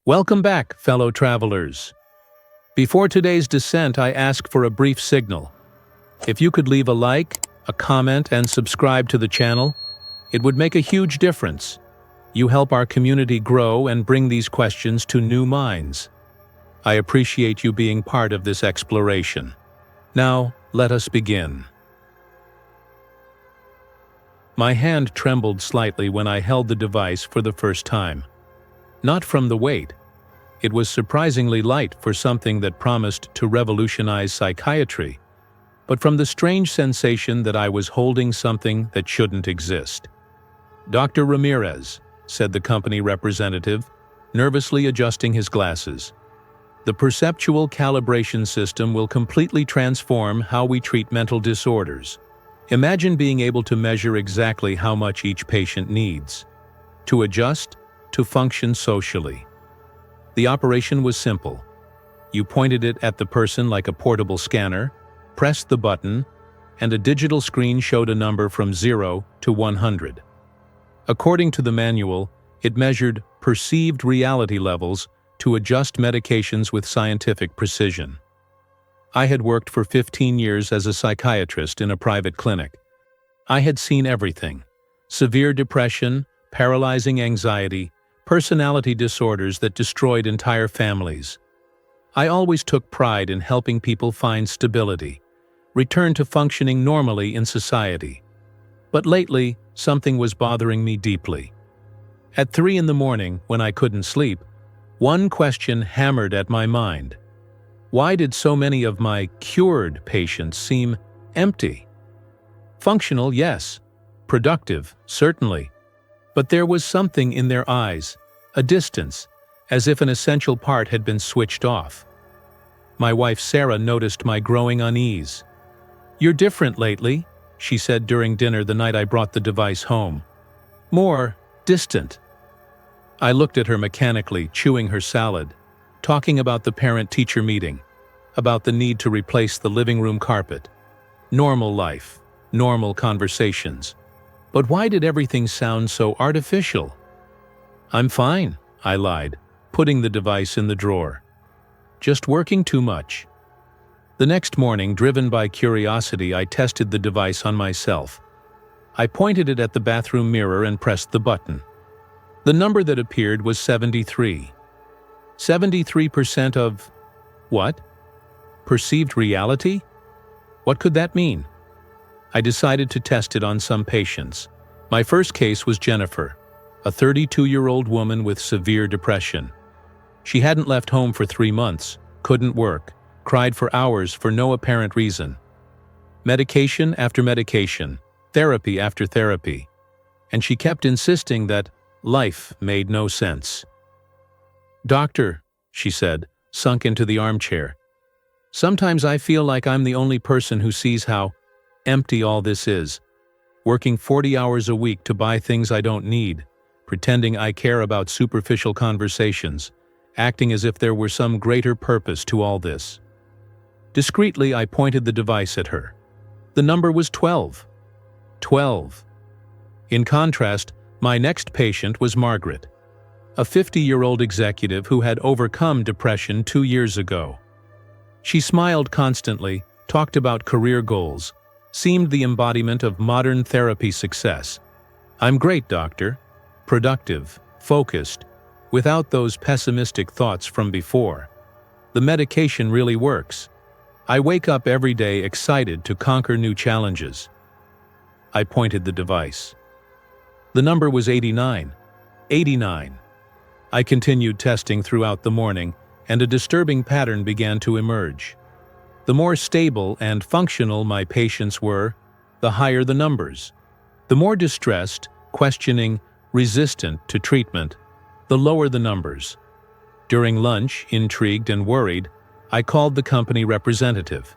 Welcome back, fellow travelers. Before today's descent, I ask for a brief signal. If you could leave a like, a comment, and subscribe to the channel, it would make a huge difference. You help our community grow and bring these questions to new minds. I appreciate you being part of this exploration. Now, let us begin. My hand trembled slightly when I held the device for the first time. Not from the weight. It was surprisingly light for something that promised to revolutionize psychiatry, but from the strange sensation that I was holding something that shouldn't exist. "Dr. Ramirez," said the company representative, nervously adjusting his glasses. "The perceptual calibration system will completely transform how we treat mental disorders. Imagine being able to measure exactly how much each patient needs, to adjust, to function socially." The operation was simple. You pointed it at the person like a portable scanner, pressed the button, and a digital screen showed a number from 0 to 100. According to the manual, it measured perceived reality levels to adjust medications with scientific precision. I had worked for 15 years as a psychiatrist in a private clinic. I had seen everything: severe depression, paralyzing anxiety, personality disorders that destroyed entire families. I always took pride in helping people find stability, return to functioning normally in society. But lately, something was bothering me deeply. At 3 in the morning, when I couldn't sleep, one question hammered at my mind. Why did so many of my cured patients seem empty? Functional, yes. Productive, certainly. But there was something in their eyes, a distance, as if an essential part had been switched off. My wife Sarah noticed my growing unease. "You're different lately," she said during dinner the night I brought the device home. "More distant." I looked at her mechanically, chewing her salad, talking about the parent-teacher meeting, about the need to replace the living room carpet. Normal life, normal conversations. But why did everything sound so artificial? "I'm fine," I lied, putting the device in the drawer. "Just working too much." The next morning, driven by curiosity, I tested the device on myself. I pointed it at the bathroom mirror and pressed the button. The number that appeared was 73. 73% of what? Perceived reality? What could that mean? I decided to test it on some patients. My first case was Jennifer, a 32-year-old woman with severe depression. She hadn't left home for 3 months, couldn't work, cried for hours for no apparent reason. Medication after medication, therapy after therapy, and she kept insisting that life made no sense. "Doctor," she said, sunk into the armchair, "sometimes I feel like I'm the only person who sees how empty all this is. Working 40 hours a week to buy things I don't need, pretending I care about superficial conversations, acting as if there were some greater purpose to all this." Discreetly, I pointed the device at her. The number was 12. 12. In contrast, my next patient was Margaret, a 50-year-old executive who had overcome depression 2 years ago. She smiled constantly, talked about career goals, seemed the embodiment of modern therapy success. "I'm great, doctor. Productive, focused, without those pessimistic thoughts from before. The medication really works. I wake up every day excited to conquer new challenges." I pointed the device. The number was 89. 89. I continued testing throughout the morning, and a disturbing pattern began to emerge. The more stable and functional my patients were, the higher the numbers. The more distressed, questioning, resistant to treatment, the lower the numbers. During lunch, intrigued and worried, I called the company representative.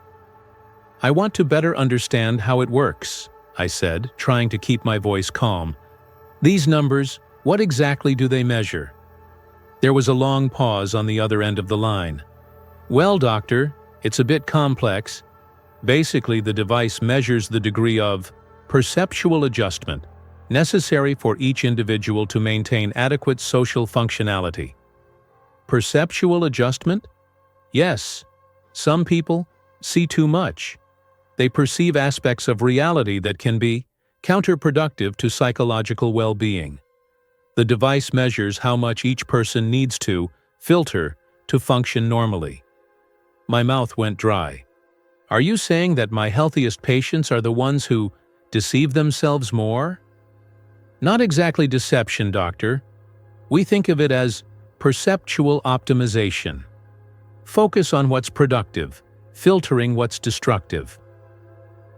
"I want to better understand how it works," I said, trying to keep my voice calm. "These numbers, what exactly do they measure?" There was a long pause on the other end of the line. "Well, doctor, it's a bit complex. Basically, the device measures the degree of perceptual adjustment necessary for each individual to maintain adequate social functionality. Perceptual adjustment? Yes. Some people see too much. They perceive aspects of reality that can be counterproductive to psychological well-being. The device measures how much each person needs to filter to function normally. My mouth went dry. Are you saying that my healthiest patients are the ones who deceive themselves more? Not exactly deception, doctor. We think of it as perceptual optimization. Focus on what's productive, filtering what's destructive.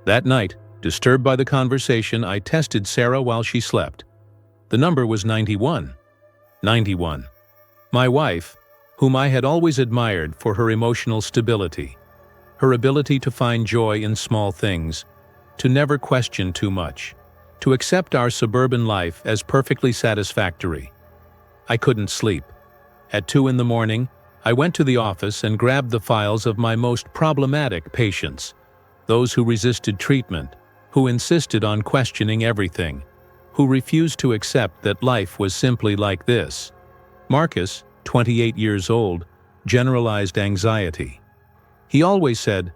That night, disturbed by the conversation, I tested Sarah while she slept. The number was 91. 91. My wife, whom I had always admired for her emotional stability, her ability to find joy in small things, to never question too much, to accept our suburban life as perfectly satisfactory. I couldn't sleep. At 2 a.m, I went to the office and grabbed the files of my most problematic patients, those who resisted treatment, who insisted on questioning everything, who refused to accept that life was simply like this. Marcus, 28 years old, generalized anxiety. He always said,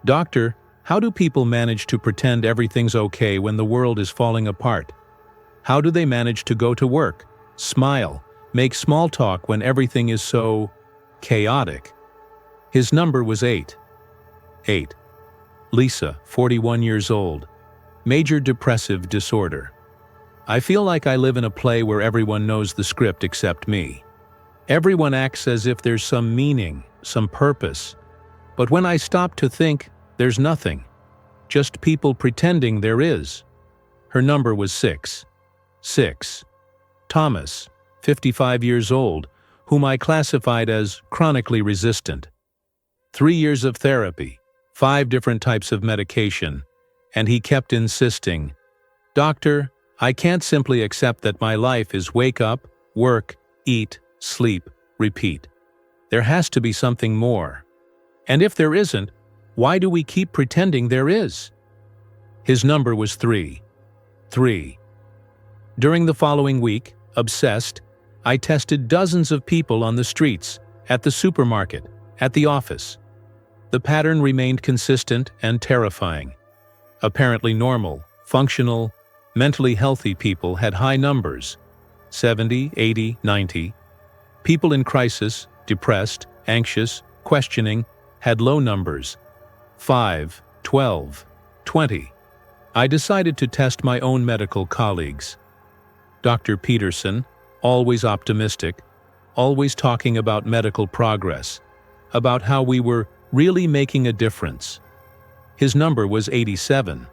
"Doctor, how do people manage to pretend everything's okay when the world is falling apart? How do they manage to go to work, smile, make small talk when everything is so chaotic?" His number was 8. 8. Lisa, 41 years old, major depressive disorder. I feel like I live in a play where everyone knows the script except me. Everyone acts as if there's some meaning, some purpose. But when I stop to think, there's nothing. Just people pretending there is. Her number was 6. 6. Thomas, 55 years old, whom I classified as chronically resistant. 3 years of therapy, 5 different types of medication, and he kept insisting, "Doctor, I can't simply accept that my life is wake up, work, eat, sleep, repeat. There has to be something more. And if there isn't, why do we keep pretending there is?" His number was 3. 3. During the following week, obsessed, I tested dozens of people on the streets, at the supermarket, at the office. The pattern remained consistent and terrifying. Apparently normal, functional, mentally healthy people had high numbers, 70, 80, 90. People in crisis, depressed, anxious, questioning, had low numbers, 5, 12, 20. I decided to test my own medical colleagues. Dr. Peterson, always optimistic, always talking about medical progress, about how we were really making a difference. His number was 87.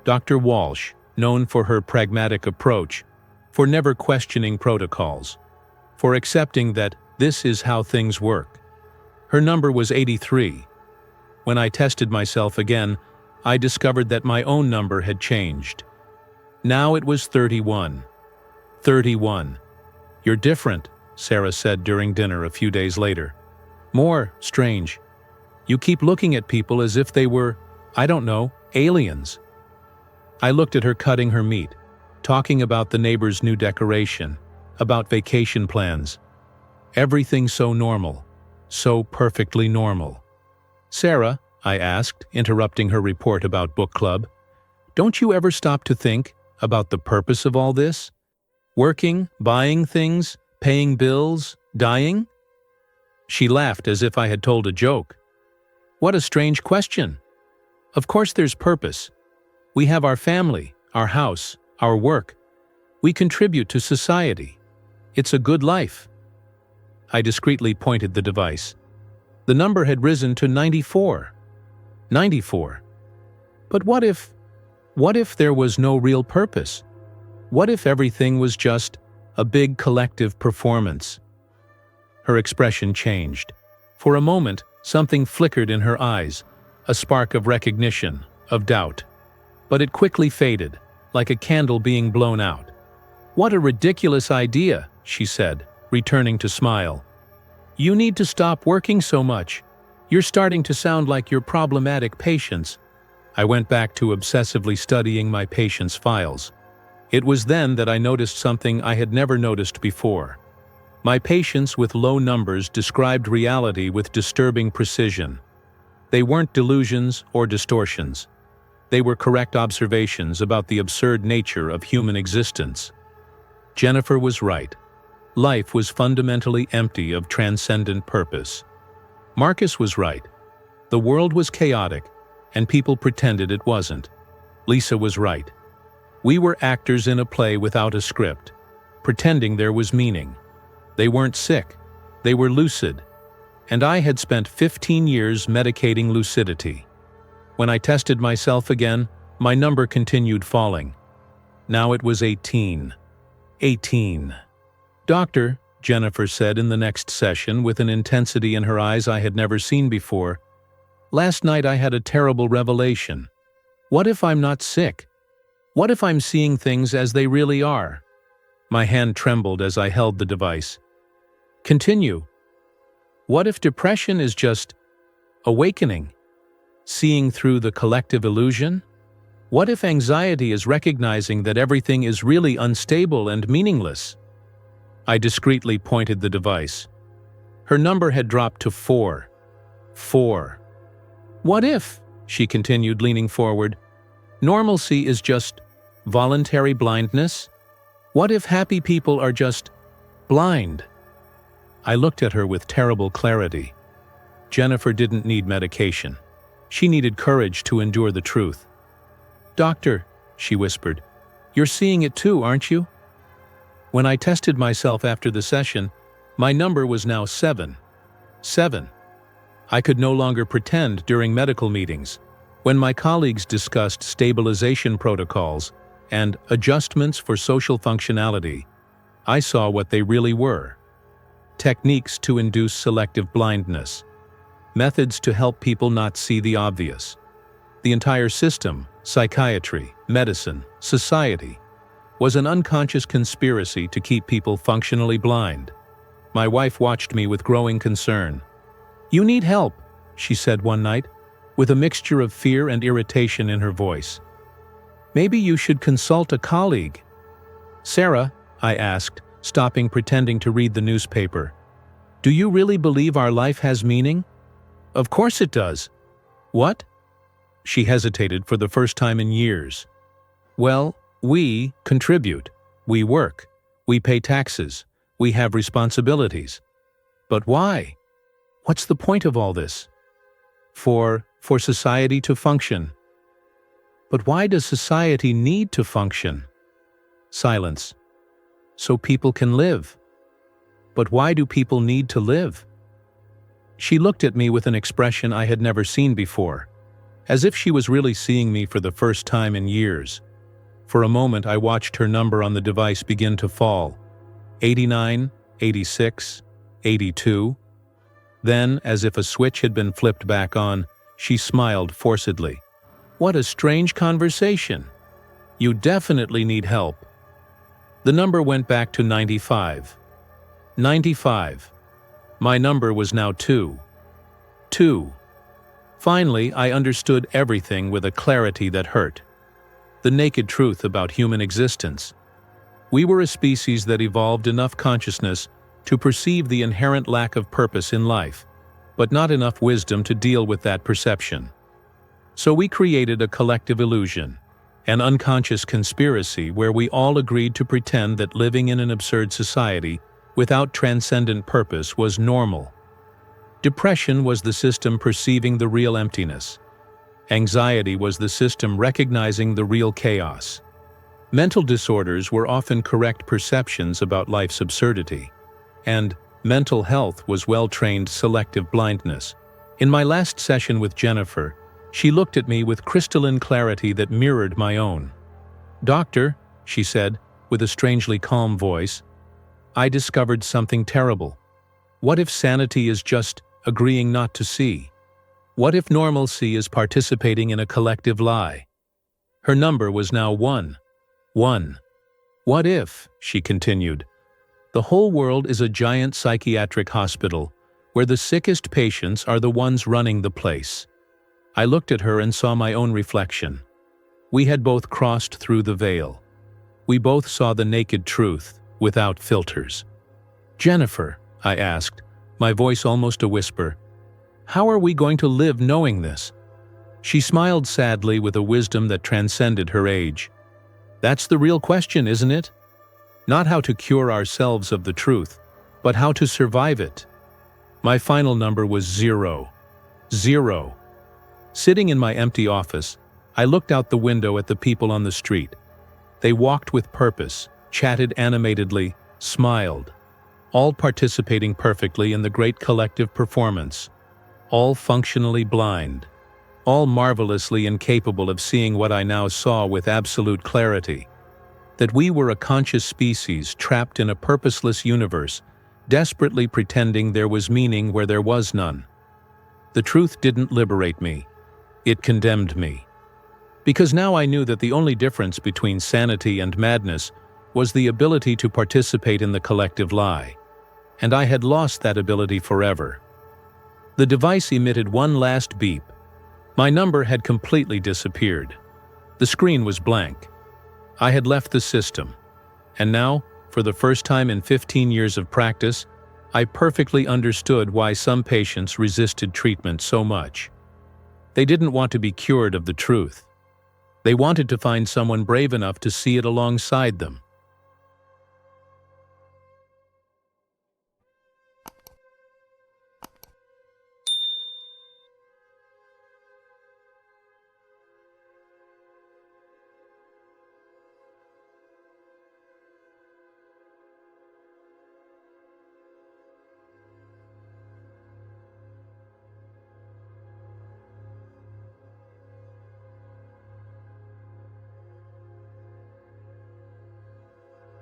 Dr. Walsh, known for her pragmatic approach, for never questioning protocols, for accepting that this is how things work. Her number was 83. When I tested myself again, I discovered that my own number had changed. Now it was 31. 31. "You're different," Sarah said during dinner a few days later. "More strange. You keep looking at people as if they were, I don't know, aliens." I looked at her cutting her meat, talking about the neighbor's new decoration, about vacation plans. Everything so normal, so perfectly normal. "Sarah," I asked, interrupting her report about book club, "don't you ever stop to think about the purpose of all this? Working, buying things, paying bills, dying?" She laughed as if I had told a joke. "What a strange question. Of course there's purpose. We have our family, our house, our work. We contribute to society. It's a good life." I discreetly pointed the device. The number had risen to 94. 94. But what if there was no real purpose? What if everything was just a big collective performance? Her expression changed. For a moment, something flickered in her eyes, a spark of recognition, of doubt. But it quickly faded, like a candle being blown out. "What a ridiculous idea," she said, returning to smile. "You need to stop working so much. You're starting to sound like your problematic patients." I went back to obsessively studying my patients' files. It was then that I noticed something I had never noticed before. My patients with low numbers described reality with disturbing precision. They weren't delusions or distortions. They were correct observations about the absurd nature of human existence. Jennifer was right. Life was fundamentally empty of transcendent purpose. Marcus was right. The world was chaotic, and people pretended it wasn't. Lisa was right. We were actors in a play without a script, pretending there was meaning. They weren't sick. They were lucid. And I had spent 15 years medicating lucidity. When I tested myself again, my number continued falling. Now it was 18. 18. "Doctor," Jennifer said in the next session with an intensity in her eyes I had never seen before, "last night I had a terrible revelation. What if I'm not sick? What if I'm seeing things as they really are?" My hand trembled as I held the device. "Continue. What if depression is just awakening? Seeing through the collective illusion? What if anxiety is recognizing that everything is really unstable and meaningless?" I discreetly pointed the device. Her number had dropped to 4. 4. "What if," she continued, leaning forward, "normalcy is just voluntary blindness? What if happy people are just blind?" I looked at her with terrible clarity. Jennifer didn't need medication. She needed courage to endure the truth. "Doctor," she whispered, "you're seeing it too, aren't you?" When I tested myself after the session, my number was now 7. 7. I could no longer pretend during medical meetings. When my colleagues discussed stabilization protocols and adjustments for social functionality, I saw what they really were. Techniques to induce selective blindness. Methods to help people not see the obvious. The entire system, psychiatry, medicine, society, was an unconscious conspiracy to keep people functionally blind. My wife watched me with growing concern. "You need help," she said one night, with a mixture of fear and irritation in her voice. "Maybe you should consult a colleague." "Sarah," I asked, stopping pretending to read the newspaper, "do you really believe our life has meaning?" "Of course it does." "What?" She hesitated for the first time in years. "Well, we contribute. We work. We pay taxes. We have responsibilities. But why? What's the point of all this?" For society to function." "But why does society need to function?" Silence. "So people can live." "But why do people need to live?" She looked at me with an expression I had never seen before, as if she was really seeing me for the first time in years. For a moment I watched her number on the device begin to fall. 89, 86, 82. Then, as if a switch had been flipped back on, she smiled forcedly. "What a strange conversation. You definitely need help." The number went back to 95. 95. My number was now 2. 2. Finally, I understood everything with a clarity that hurt. The naked truth about human existence. We were a species that evolved enough consciousness to perceive the inherent lack of purpose in life, but not enough wisdom to deal with that perception. So we created a collective illusion, an unconscious conspiracy where we all agreed to pretend that living in an absurd society without transcendent purpose was normal. Depression was the system perceiving the real emptiness. Anxiety was the system recognizing the real chaos. Mental disorders were often correct perceptions about life's absurdity, and mental health was well-trained selective blindness. In my last session with Jennifer, she looked at me with crystalline clarity that mirrored my own. "Doctor," she said, with a strangely calm voice, "I discovered something terrible. What if sanity is just agreeing not to see? What if normalcy is participating in a collective lie?" Her number was now 1. 1. "What if," she continued, "the whole world is a giant psychiatric hospital where the sickest patients are the ones running the place?" I looked at her and saw my own reflection. We had both crossed through the veil. We both saw the naked truth, without filters. "Jennifer," I asked, my voice almost a whisper, "how are we going to live knowing this?" She smiled sadly with a wisdom that transcended her age. "That's the real question, isn't it? Not how to cure ourselves of the truth, but how to survive it." My final number was 0. 0. Sitting in my empty office, I looked out the window at the people on the street. They walked with purpose, chatted animatedly, smiled, all participating perfectly in the great collective performance, all functionally blind, all marvelously incapable of seeing what I now saw with absolute clarity, that we were a conscious species trapped in a purposeless universe, desperately pretending there was meaning where there was none. The truth didn't liberate me. It condemned me. Because now I knew that the only difference between sanity and madness was the ability to participate in the collective lie, and I had lost that ability forever. The device emitted one last beep. My number had completely disappeared. The screen was blank. I had left the system, and now, for the first time in 15 years of practice, I perfectly understood why some patients resisted treatment so much. They didn't want to be cured of the truth. They wanted to find someone brave enough to see it alongside them.